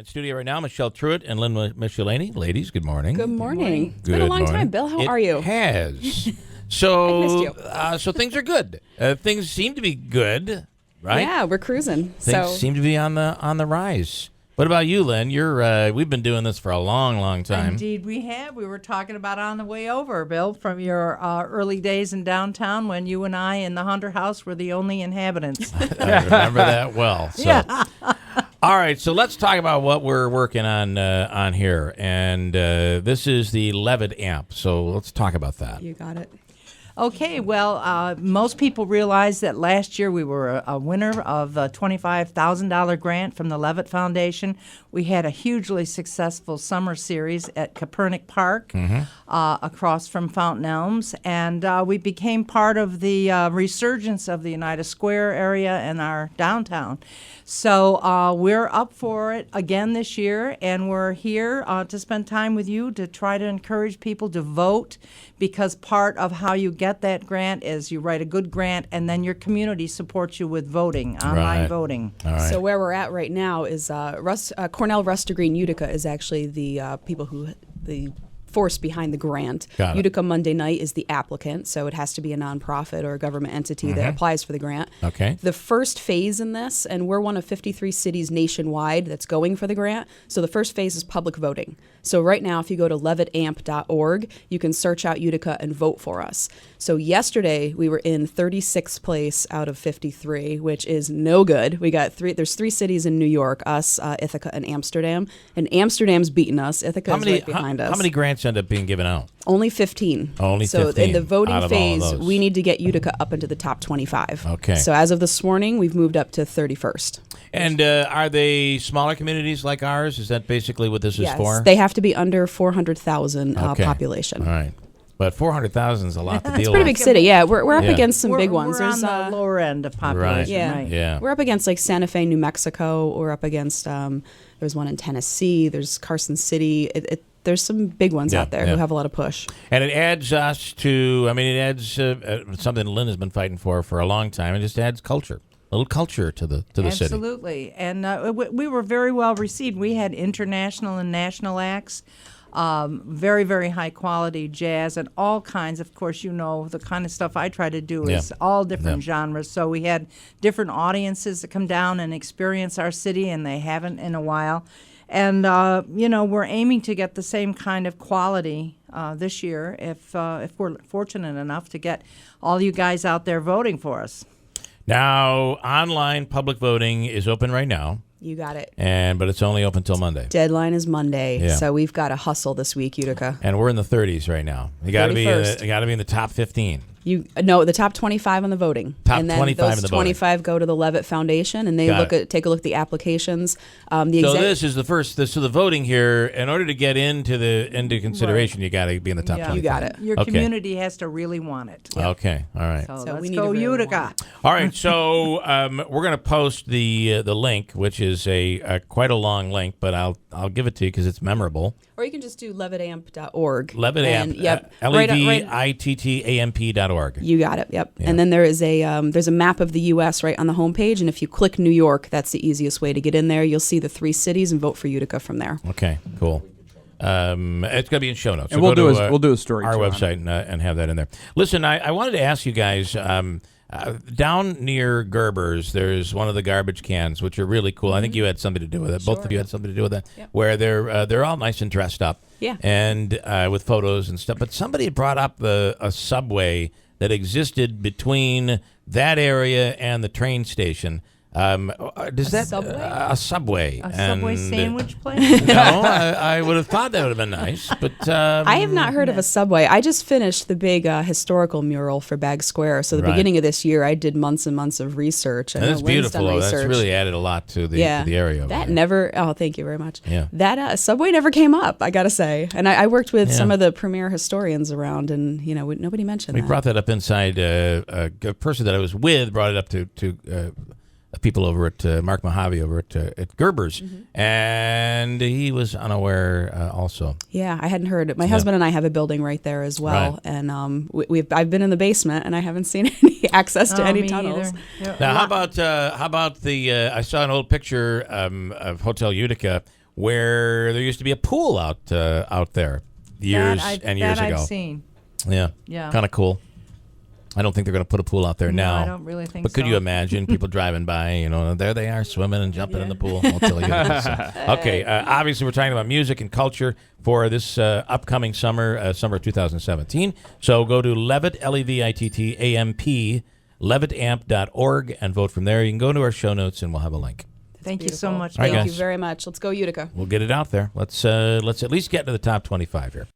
In studio right now, Michelle Truett and Lanie Mischalanie. Ladies, good morning. Good morning. It's Good been a long morning. time, Bill. How are you? It has. I So, missed you. so things are good. Things seem to be good, right? Yeah, we're cruising. Things seem to be on the rise. What about you, Lynn? We've been doing this for a long, long time. Indeed, we have. We were talking about on the way over, Bill, from your early days in downtown when you and I in the Hunter House were the only inhabitants. I remember that well. So. Yeah. All right, so let's talk about what we're working on here, and this is the Levitt amp. So let's talk about that. You got it. Okay, well, most people realize that last year we were a winner of a $25,000 grant from the Levitt Foundation. We had a hugely successful summer series at Copernic Park across from Fountain Elms, and we became part of the resurgence of the United Square area and our downtown. So we're up for it again this year, and we're here to spend time with you to try to encourage people to vote, because part of how you get that grant is you write a good grant, and then your community supports you with voting, online voting. All right. So where we're at right now is Cornell Rust Green Utica is actually the people who the force behind the grant. Got it. Utica Monday Night is the applicant, so it has to be a nonprofit or a government entity that applies for the grant. Okay. The first phase in this, and we're one of 53 cities nationwide that's going for the grant, so the first phase is public voting. So right now, if you go to levittamp.org, you can search out Utica and vote for us. So yesterday, we were in 36th place out of 53, which is no good. We got there's three cities in New York, us, Ithaca, and Amsterdam. And Amsterdam's beaten us. Ithaca is right behind us. How many grants end up being given out? Only 15. Only 15 So in the out voting of all phase, those. we need to get Utica up into the top 25. Okay. So as of this morning, we've moved up to 31st. And are they smaller communities like ours? Is that basically what this is Yes, for? they have to be under 400,000 Okay. population. All right. But 400,000 is a lot to deal It's a with. pretty big city. Yeah, we're up Yeah. against some big We're ones. on the lower end of population, Yeah. right? Yeah. We're up against like Santa Fe, New Mexico. We're up against there's one in Tennessee. There's Carson City. There's some big ones Yeah, out there yeah. who have a lot of push. And it adds us to, it adds something Lynn has been fighting for a long time. It just adds culture, a little culture to the city. Absolutely. And we were very well received. We had international and national acts, very, very high quality jazz and all kinds. Of course, you know, the kind of stuff I try to do is all different genres. So we had different audiences that come down and experience our city, and they haven't in a while. And, we're aiming to get the same kind of quality this year if we're fortunate enough to get all you guys out there voting for us. Now, online public voting is open right now, You got it. but it's only open till Monday. Deadline is Monday, Yeah. so we've got to hustle this week, Utica. And we're in the 30s right now. You got to be 31st. in the top 15. The top 25 on the voting. Top and then 25 those in the voting. 25 go to the Levitt Foundation, and they take a look at the applications. So this is the first. So the voting here, in order to get into consideration, you got to be in the top 25. You got it. Your community has to really want it. Okay, all right. So So let's we need go to really Utica. want All right, so we're going to post the link, which is a quite a long link, but I'll give it to you because it's memorable. Or you can just do levittamp.org. Levittamp, Yep. LEVITTAMP.org. You got it. Yep. Yeah. And then there's a map of the U.S. right on the homepage, and if you click New York, that's the easiest way to get in there. You'll see the three cities and vote for Utica from there. Okay, cool. It's going to be in show notes. And So we'll go do to we'll do a story our too on website and have that in there. Listen, I wanted to ask you guys. Down near Gerber's, there's one of the garbage cans, which are really cool. I think you had something to do with it. Both of you had something to do with that. Yep. Where they're all nice and dressed up. Yeah. And with photos and stuff. But somebody had brought up a subway that existed between that area and the train station. Does that Subway? A Subway? A Subway sandwich place? No, I would have thought that would have been nice, but I have not heard of a Subway. I just finished the big historical mural for Bag Square. So the Right. beginning of this year, I did months and months of research. I and know that's Lynn's done beautiful. That's research. really added a lot to the area. over That there. never. Oh, thank you very much. Yeah. That Subway never came up. I gotta say, and I worked with Yeah. some of the premier historians around, and nobody mentioned We that. brought that up inside. A person that I was with brought it up to people over at Mark Mojave over at Gerber's, and he was unaware also. Yeah, I hadn't heard it. My husband and I have a building right there as well, Right. and I've been in the basement, and I haven't seen any access to any me tunnels. either. Yeah. Now, how about the? I saw an old picture of Hotel Utica where there used to be a pool out there years and years ago. I've seen. Yeah. Yeah. Kind of cool. I don't think they're going to put a pool out there now. I don't really think But could you imagine people driving by, there they are swimming and jumping in the pool? I'll tell you. Okay, obviously we're talking about music and culture for this upcoming summer, summer of 2017. So go to Levitt, Levitt, levitamp.org and vote from there. You can go to our show notes and we'll have a link. Thank you so much. All right, Thank guys. you very much. Let's go Utica. We'll get it out there. Let's at least get to the top 25 here.